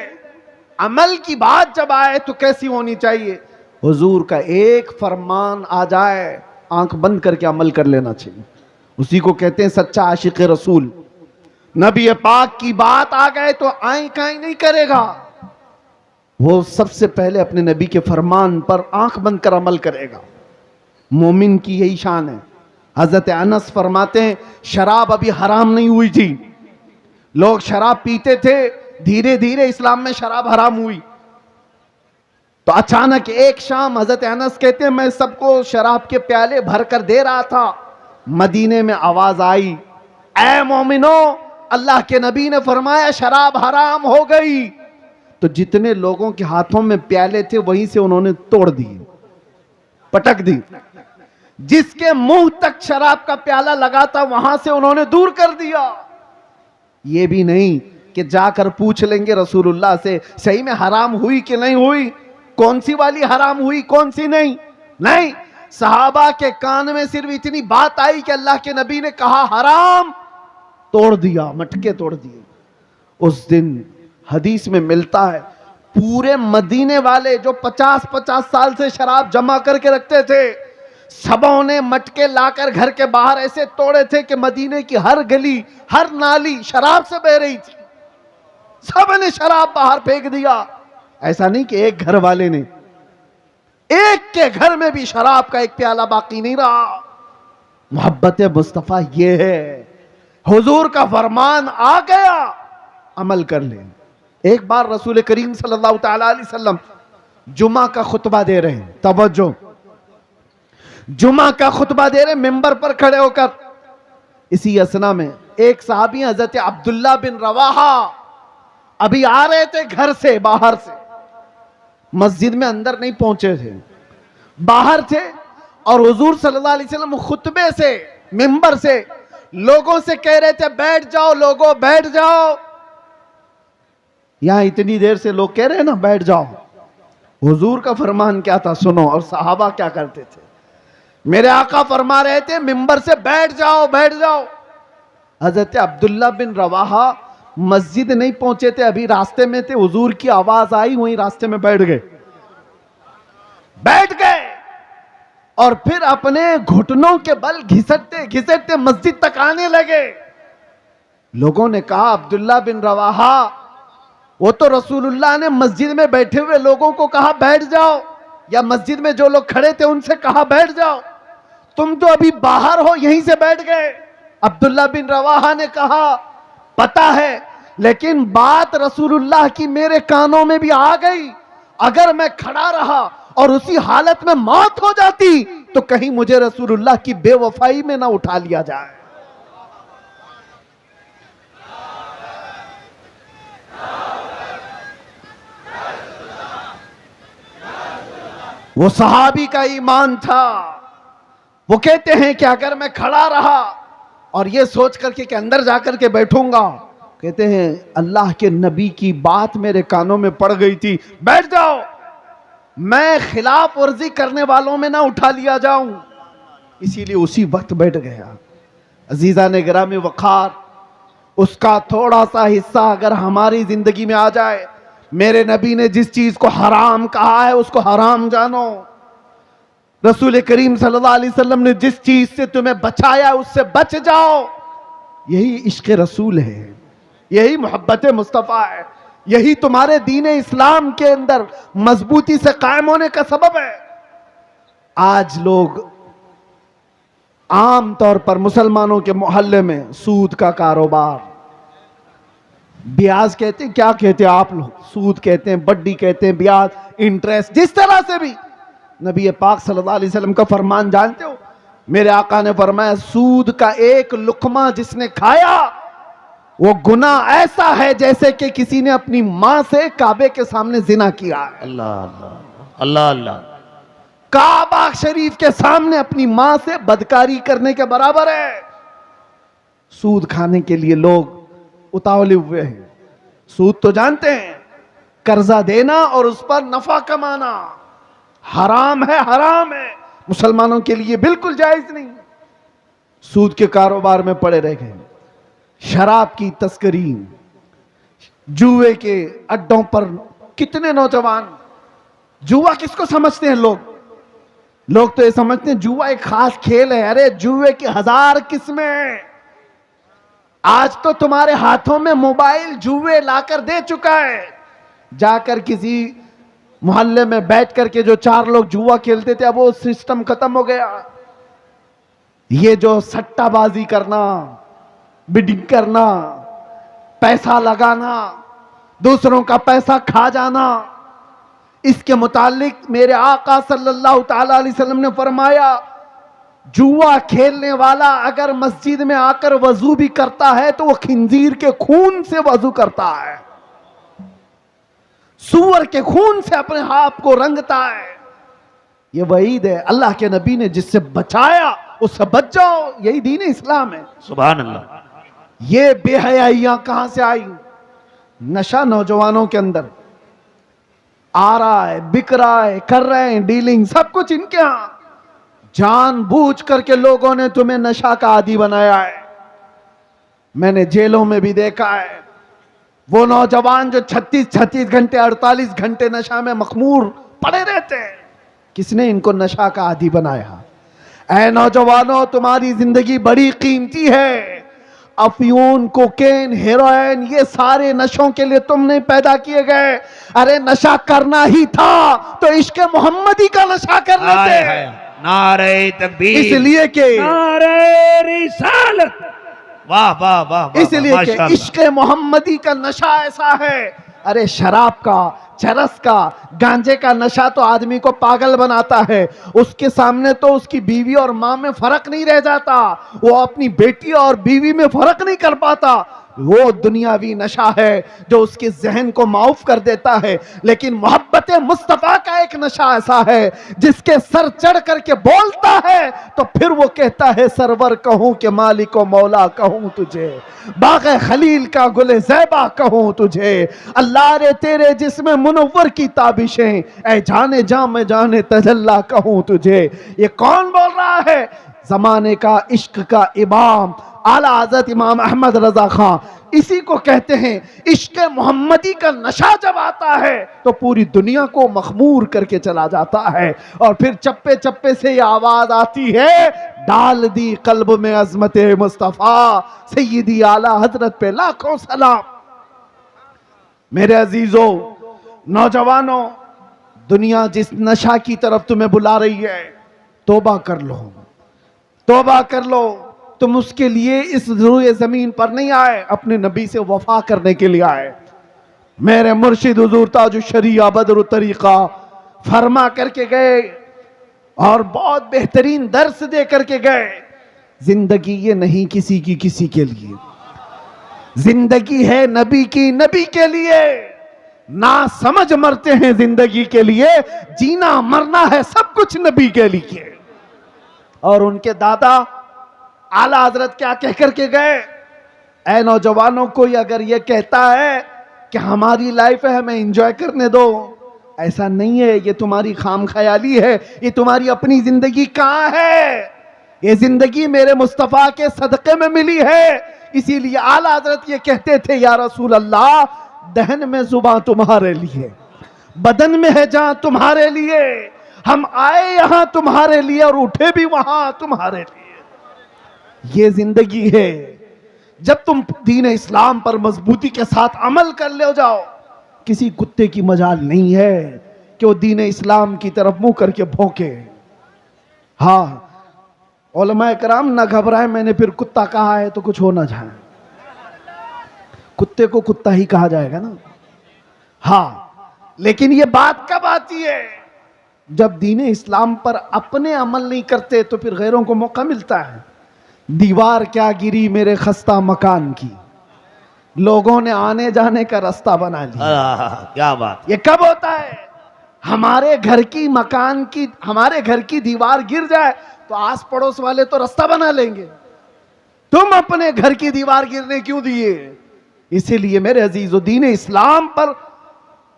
अमल की बात जब आए तो कैसी होनी चाहिए? हुजूर का एक फरमान आ जाए, आंख बंद करके अमल कर लेना चाहिए। उसी को कहते हैं सच्चा आशिक रसूल। नबी पाक की बात आ गए तो आई काई नहीं करेगा, वो सबसे पहले अपने नबी के फरमान पर आंख बंद कर अमल करेगा। मोमिन की यही शान है। हजरत अनस फरमाते हैं शराब अभी हराम नहीं हुई थी, लोग शराब पीते थे, धीरे धीरे इस्लाम में शराब हराम हुई। तो अचानक एक शाम हजरत अनस कहते हैं मैं सबको शराब के प्याले भर कर दे रहा था, मदीने में आवाज आई, ऐ मोमिनो, अल्लाह के नबी ने फरमाया शराब हराम हो गई। तो जितने लोगों के हाथों में प्याले थे वहीं से उन्होंने तोड़ दिए, पटक दी। जिसके मुंह तक शराब का प्याला लगा था वहां से उन्होंने दूर कर दिया। ये भी नहीं कि जाकर पूछ लेंगे रसूलुल्लाह से सही में हराम हुई कि नहीं हुई, कौन सी वाली हराम हुई कौन सी नहीं। नहीं, सहाबा के कान में सिर्फ इतनी बात आई कि अल्लाह के नबी ने कहा हराम, तोड़ दिया, मटके तोड़ दिए। उस दिन हदीस में मिलता है पूरे मदीने वाले जो 50-50 साल से शराब जमा करके रखते थे, सबों ने मटके लाकर घर के बाहर ऐसे तोड़े थे कि मदीने की हर गली हर नाली शराब से बह रही थी। सब ने शराब बाहर फेंक दिया। ऐसा नहीं कि एक घर वाले ने, एक के घर में भी शराब का एक प्याला बाकी नहीं रहा। मोहब्बत मुस्तफा ये है, हुजूर का फरमान आ गया, अमल कर ले। एक बार रसूल करीम सल्लल्लाहु ताला अलैहि वसल्लम जुमा का खुतबा दे रहे हैं, तवज्जो, जुमा का खुतबा दे रहे मिंबर पर खड़े होकर। इसी असना में एक सहाबी हजरत अब्दुल्ला बिन रवाहा अभी आ रहे थे घर से, बाहर से, मस्जिद में अंदर नहीं पहुंचे थे, बाहर थे। और हुजूर सल्लल्लाहु अलैहि वसल्लम खुतबे से मिंबर से लोगों से कह रहे थे बैठ जाओ लोगों बैठ जाओ। यहां इतनी देर से लोग कह रहे हैं ना बैठ जाओ, हुजूर का फरमान क्या था सुनो, और सहाबा क्या करते थे। मेरे आका फरमा रहे थे मिंबर से बैठ जाओ बैठ जाओ। हजरत अब्दुल्ला बिन रवाहा मस्जिद नहीं पहुंचे थे, अभी रास्ते में थे, हुजूर की आवाज आई, वहीं रास्ते में बैठ गए और फिर अपने घुटनों के बल घिसटते घिसटते मस्जिद तक आने लगे। लोगों ने कहा अब्दुल्ला बिन रवाहा, वो तो रसूलुल्लाह ने मस्जिद में बैठे हुए लोगों को कहा बैठ जाओ, या मस्जिद में जो लोग खड़े थे उनसे कहा बैठ जाओ, तुम तो अभी बाहर हो यहीं से बैठ गए। अब्दुल्ला बिन रवाहा ने कहा पता है, लेकिन बात रसूलुल्लाह की मेरे कानों में भी आ गई, अगर मैं खड़ा रहा और उसी हालत में मौत हो जाती तो कहीं मुझे रसूलुल्लाह की बेवफाई में ना उठा लिया जाए। वो सहाबी का ईमान था। वो कहते हैं कि अगर मैं खड़ा रहा और ये सोच करके कि अंदर जाकर के बैठूंगा, कहते हैं अल्लाह के नबी की बात मेरे कानों में पड़ गई थी, बैठ जाओ, मैं खिलाफ वर्जी करने वालों में ना उठा लिया जाऊं, इसीलिए उसी वक्त बैठ गया। अजीजा ने गिरामी वक़ार, उसका थोड़ा सा हिस्सा अगर हमारी जिंदगी में आ जाए, मेरे नबी ने जिस चीज को हराम कहा है उसको हराम जानो, रसूल करीम सल्लल्लाहु अलैहि वसल्लम ने जिस चीज से तुम्हें बचाया उससे बच जाओ। यही इश्क रसूल है, यही मोहब्बत मुस्तफ़ा है, यही तुम्हारे दीन इस्लाम के अंदर मजबूती से कायम होने का सबब है। आज लोग आम तौर पर मुसलमानों के मोहल्ले में सूद का कारोबार, ब्याज कहते हैं, क्या कहते हैं आप लोग, सूद कहते हैं, बड्डी कहते हैं, ब्याज, इंटरेस्ट, जिस तरह से भी। नबी पाक सल्लल्लाहु अलैहि वसल्लम का फरमान जानते हो, मेरे आका ने फरमाया सूद का एक लुकमा जिसने खाया वो गुनाह ऐसा है जैसे कि किसी ने अपनी मां से काबे के सामने जिना किया। अल्लाह अल्लाह अल्लाह अल्लाह, काबा शरीफ के सामने अपनी मां से बदकारी करने के बराबर है। सूद खाने के लिए लोग उतावले हुए हैं। सूद तो जानते हैं, कर्जा देना और उस पर नफा कमाना हराम है, हराम है, मुसलमानों के लिए बिल्कुल जायज नहीं। सूद के कारोबार में पड़े रह गए, शराब की तस्करी, जुए के अड्डों पर कितने नौजवान, जुआ किसको समझते हैं लोग तो ये समझते हैं जुआ एक खास खेल है। अरे जुए की 1000 किस्में हैं। आज तो तुम्हारे हाथों में मोबाइल जुए लाकर दे चुका है। जाकर किसी मोहल्ले में बैठ करके जो 4 लोग जुआ खेलते थे, अब वो सिस्टम खत्म हो गया। ये जो सट्टाबाजी करना, बिडिंग करना, पैसा लगाना, दूसरों का पैसा खा जाना, इसके मुतालिक मेरे आका सल्लल्लाहु ताला अलैहि वसल्लम ने फरमाया, जुआ खेलने वाला अगर मस्जिद में आकर वजू भी करता है तो वो खिंजीर के खून से वजू करता है, सूअर के खून से अपने हाथ को रंगता है। ये वईद है, अल्लाह के नबी ने जिससे बचाया उससे बच जाओ, यही दीन इस्लाम है। सुभान अल्लाह। ये बेहयाइयां कहां से आई? नशा नौजवानों के अंदर आ रहा है, बिक रहा है, कर रहे हैं डीलिंग, सब कुछ इनके यहां। जानबूझ करके लोगों ने तुम्हें नशा का आदी बनाया है। मैंने जेलों में भी देखा है वो नौजवान जो 36 घंटे 48 घंटे नशा में मखमूर पड़े रहते हैं। किसने इनको नशा का आदी बनाया? ऐ नौजवानों, तुम्हारी जिंदगी बड़ी कीमती है। अफयून, कोकेन, हेरोइन, ये सारे नशों के लिए तुम नहीं पैदा किए गए। अरे नशा करना ही था तो इश्क मोहम्मदी का नशा कर लेते। नारे तकबीर, इसलिए कि नारे रिसालत, वाह वाह वाह, इसलिए कि इश्क मोहम्मदी का नशा ऐसा है। अरे शराब का, चरस का, गांजे का नशा तो आदमी को पागल बनाता है। उसके सामने तो उसकी बीवी और मां में फर्क नहीं रह जाता, वो अपनी बेटी और बीवी में फर्क नहीं कर पाता। वो दुनियावी नशा है जो उसके जहन को माऊफ कर देता है, लेकिन मोहब्बत मुस्तफा का एक नशा ऐसा है जिसके सर चढ़ करके बोलता है तो फिर वो कहता है सरवर कहूं कि मालिक व मौला कहूं तुझे, बाग़े खलील का गुले ज़ैबा कहूं तुझे, अल्लाह रे तेरे जिसमें मुनव्वर की ताबिशें, ऐ जाने जा मैं जाने तजल्ला कहूं तुझे। ये कौन बोल रहा है? जमाने का इश्क का इमाम आला हज़रत इमाम अहमद रजा खां। इसी को कहते हैं इश्क मोहम्मदी का नशा जब आता है तो पूरी दुनिया को मखमूर करके चला जाता है। और फिर चप्पे चप्पे से ये आवाज आती है, डाल दी कल्ब में अजमत मुस्तफा, सैयदी आला हजरत पे लाखों सलाम। मेरे अजीजों, नौजवानों, दुनिया जिस नशा की तरफ तुम्हें बुला रही है, तौबा कर लो, तौबा कर लो। तुम उसके लिए इस रूए जमीन पर नहीं आए, अपने नबी से वफा करने के लिए आए। मेरे मुर्शिद हुजूर ताजुश शरीया बदर तरीका फरमा करके गए और बहुत बेहतरीन दर्स दे करके गए, जिंदगी ये नहीं किसी की किसी के लिए, जिंदगी है नबी की नबी के लिए। ना समझ मरते हैं जिंदगी के लिए, जीना मरना है सब कुछ नबी के लिए। और उनके दादा आला हजरत क्या कह करके गए? ऐ नौजवानों, कोई अगर ये कहता है कि हमारी लाइफ है हमें एंजॉय करने दो, ऐसा नहीं है, ये तुम्हारी खाम ख्याली है। ये तुम्हारी अपनी जिंदगी कहाँ है? ये जिंदगी मेरे मुस्तफा के सदक़े में मिली है। इसीलिए आला हजरत ये कहते थे, या रसूल अल्लाह, दहन में जुबान तुम्हारे लिए, बदन में है जान तुम्हारे लिए, हम आए यहां तुम्हारे लिए और उठे भी वहां तुम्हारे लिए। ये जिंदगी है। जब तुम दीन इस्लाम पर मजबूती के साथ अमल कर ले जाओ, किसी कुत्ते की मजाल नहीं है कि वो दीन इस्लाम की तरफ मुंह करके भौंके। हाँ, उलमाए कराम ना घबराए, मैंने फिर कुत्ता कहा है तो कुछ हो ना जाए, कुत्ते को कुत्ता ही कहा जाएगा ना। हाँ, लेकिन ये बात कब आती है? जब दीन इस्लाम पर अपने अमल नहीं करते तो फिर गैरों को मौका मिलता है। दीवार क्या गिरी मेरे खस्ता मकान की, लोगों ने आने जाने का रास्ता बना लिया। क्या बात! ये कब होता है? हमारे घर की मकान की, हमारे घर की दीवार गिर जाए तो आस पड़ोस वाले तो रास्ता बना लेंगे, तुम अपने घर की दीवार गिरने क्यों दिए? इसीलिए मेरे अजीजों, दीन इस्लाम पर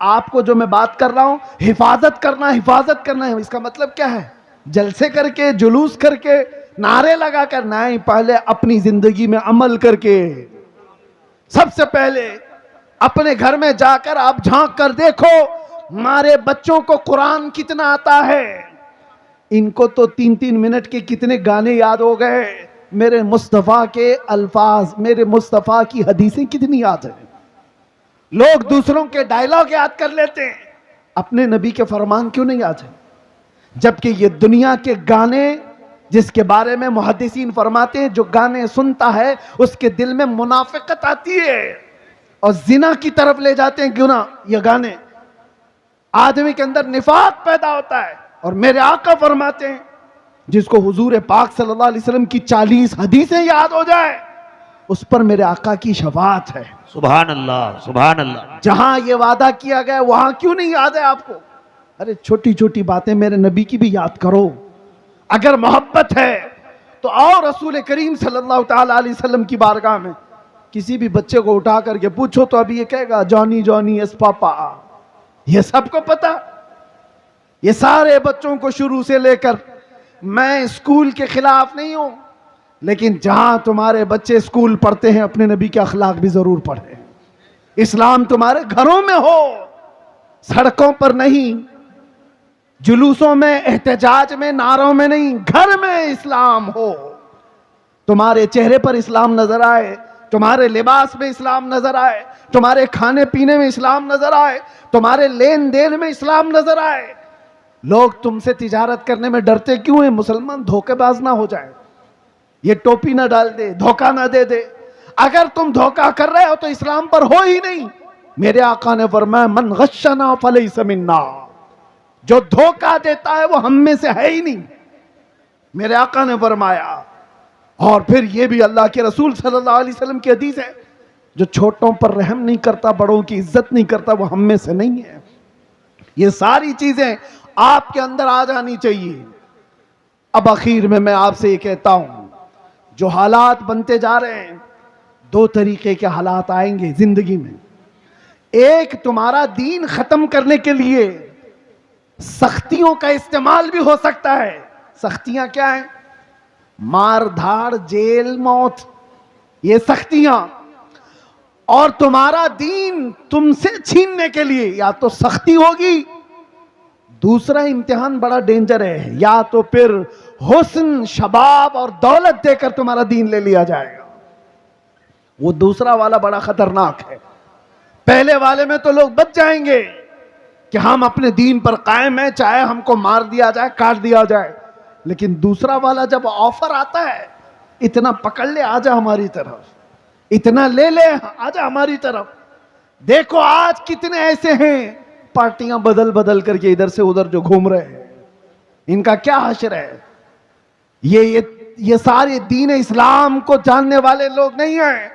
आपको जो मैं बात कर रहा हूं, हिफाजत करना, हिफाजत करना है। इसका मतलब क्या है? जलसे करके, जुलूस करके, नारे लगा कर नहीं, पहले अपनी जिंदगी में अमल करके। सबसे पहले अपने घर में जाकर आप झांक कर देखो, हमारे बच्चों को कुरान कितना आता है। इनको तो 3-3 मिनट के कितने गाने याद हो गए, मेरे मुस्तफा के अल्फाज, मेरे मुस्तफा की हदीसें कितनी याद है। लोग दूसरों के डायलॉग याद कर लेते हैं, अपने नबी के फरमान क्यों नहीं याद है? जबकि ये दुनिया के गाने, जिसके बारे में मुहद्दिसीन फरमाते हैं, जो गाने सुनता है उसके दिल में मुनाफिकत आती है और जिना की तरफ ले जाते हैं। क्यों ना? ये गाने आदमी के अंदर निफाक पैदा होता है। और मेरे आका फरमाते हैं, जिसको हुजूर पाक सल्लल्लाहु अलैहि वसल्लम की 40 हदीसें याद हो जाए, उस पर मेरे आका की शफाअत है। सुभान अल्लाह, सुभान अल्लाह। जहां ये वादा किया गया वहां क्यों नहीं याद है आपको? अरे छोटी छोटी बातें मेरे नबी की भी याद करो। अगर मोहब्बत है तो आओ रसूल करीम सल्लल्लाहु ताला अलैहि वसल्लम की बारगाह में, किसी भी बच्चे को उठा करके पूछो तो अभी ये कहेगा जॉनी जॉनी एस पापा। ये सबको पता, ये सारे बच्चों को शुरू से लेकर, मैं स्कूल के खिलाफ नहीं हूं, लेकिन जहां तुम्हारे बच्चे स्कूल पढ़ते हैं अपने नबी के अखलाक भी जरूर पढ़े। इस्लाम तुम्हारे घरों में हो, सड़कों पर नहीं, जुलूसों में, एहतजाज में, नारों में नहीं, घर में इस्लाम हो। तुम्हारे चेहरे पर इस्लाम नजर आए, तुम्हारे लिबास में इस्लाम नजर आए, तुम्हारे खाने पीने में इस्लाम नजर आए, तुम्हारे लेन देन में इस्लाम नजर आए। लोग तुमसे तिजारत करने में डरते क्यों हैं? मुसलमान धोखेबाज ना हो जाए, ये टोपी ना डाल दे, धोखा ना दे दे। अगर तुम धोखा कर रहे हो तो इस्लाम पर हो ही नहीं। मेरे आका ने फरमाया, मन गश्शना फलैसा मिन्ना, जो धोखा देता है वो हम में से है ही नहीं, मेरे आका ने फरमाया। और फिर ये भी अल्लाह के रसूल सल्लल्लाहु अलैहि वसल्लम की हदीस है, जो छोटों पर रहम नहीं करता, बड़ों की इज्जत नहीं करता, वो हम में से नहीं है। ये सारी चीजें आपके अंदर आ जानी चाहिए। अब आखिर में मैं आपसे ये कहता हूं, जो हालात बनते जा रहे हैं, दो तरीके के हालात आएंगे जिंदगी में। एक, तुम्हारा दीन खत्म करने के लिए सख्तियों का इस्तेमाल भी हो सकता है। सख्तियां क्या है? मार धाड़, जेल, मौत, ये सख्तियां। और तुम्हारा दीन तुमसे छीनने के लिए या तो सख्ती होगी, दूसरा इम्तिहान बड़ा डेंजर है, या तो फिर हुस्न, शबाब और दौलत देकर तुम्हारा दीन ले लिया जाएगा। वो दूसरा वाला बड़ा खतरनाक है। पहले वाले में तो लोग बच जाएंगे कि हम अपने दीन पर कायम हैं, चाहे हमको मार दिया जाए, काट दिया जाए। लेकिन दूसरा वाला जब ऑफर आता है, इतना पकड़ ले, आजा हमारी तरफ, इतना ले ले, आजा हमारी तरफ। देखो आज कितने ऐसे हैं, पार्टियां बदल बदल करके इधर से उधर जो घूम रहे हैं, इनका क्या हश्र है? ये सारे दीन इस्लाम को जानने वाले लोग नहीं हैं।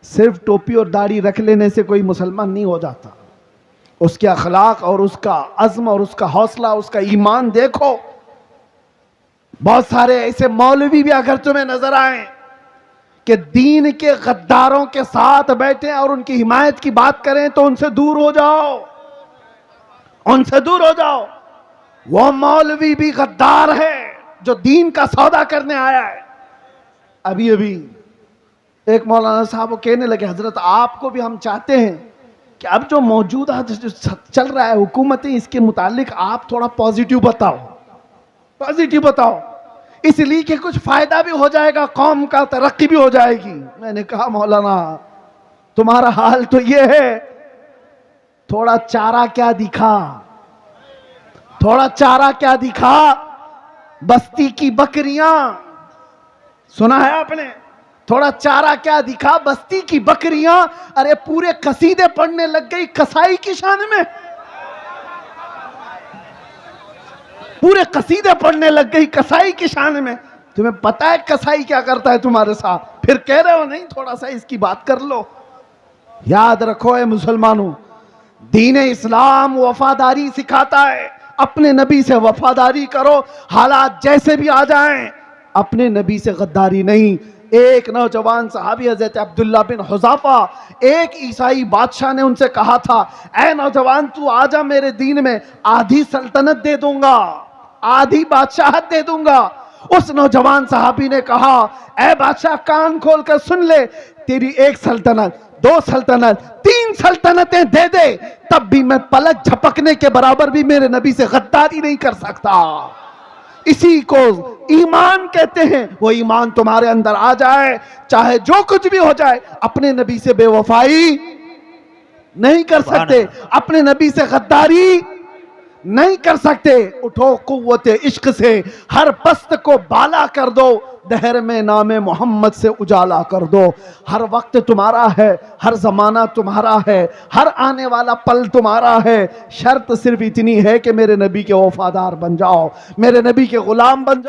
सिर्फ टोपी और दाढ़ी रख लेने से कोई मुसलमान नहीं हो जाता। उसके अखलाक और उसका अज़्म और उसका हौसला, उसका ईमान देखो। बहुत सारे ऐसे मौलवी भी अगर तुम्हें नजर आए कि दीन के गद्दारों के साथ बैठे और उनकी हिमायत की बात करें, तो उनसे दूर हो जाओ, उनसे दूर हो जाओ। वो मौलवी भी गद्दार है जो दीन का सौदा करने आया है। अभी अभी एक मौलाना साहब वो कहने लगे, हजरत आपको भी हम चाहते हैं कि अब जो मौजूदा जो चल रहा है हुकूमतें, इसके मुतालिक आप थोड़ा पॉजिटिव बताओ, पॉजिटिव बताओ, इसलिए कि कुछ फायदा भी हो जाएगा, कौम का तरक्की भी हो जाएगी। मैंने कहा मौलाना तुम्हारा हाल तो ये है, थोड़ा चारा क्या दिखा, थोड़ा चारा क्या दिखा। बस्ती की बकरियां, सुना है आपने? थोड़ा चारा क्या दिखा, बस्ती की बकरियां। अरे पूरे कसीदे पढ़ने लग गई कसाई की शान में, पूरे कसीदे पढ़ने लग गई कसाई की शान में। तुम्हें पता है कसाई क्या करता है तुम्हारे साथ? फिर कह रहे हो नहीं थोड़ा सा इसकी बात कर लो। याद रखो ए मुसलमानों, दीन इस्लाम वफादारी सिखाता है। अपने नबी से वफादारी करो, हालात जैसे भी आ जाएं, अपने नबी से गद्दारी नहीं। एक नौजवान सहाबी हज़रत अब्दुल्ला बिन हुज़ाफा, एक ईसाई बादशाह ने उनसे कहा था, ऐ नौजवान तू आजा मेरे दीन में, आधी सल्तनत दे दूंगा, आधी बादशाहत दे दूंगा। उस नौजवान सहाबी ने कहा, ऐ बादशाह कान खोल कर सुन ले, तेरी एक सल्तनत, दो सल्तनत, तीन सल्तनतें दे दे, तब भी मैं पलक झपकने के बराबर भी मेरे नबी से गद्दारी नहीं कर सकता। इसी को ईमान कहते हैं। वो ईमान तुम्हारे अंदर आ जाए, चाहे जो कुछ भी हो जाए, अपने नबी से बेवफाई नहीं कर सकते, अपने नबी से गद्दारी नहीं कर सकते। उठो कुव्वत इश्क से हर पस्त को बाला कर दो, दहर में नामे मोहम्मद से उजाला कर दो। हर वक्त तुम्हारा है, हर जमाना तुम्हारा है, हर आने वाला पल तुम्हारा है। शर्त सिर्फ इतनी है कि मेरे नबी के वफादार बन जाओ, मेरे नबी के गुलाम बन जाओ।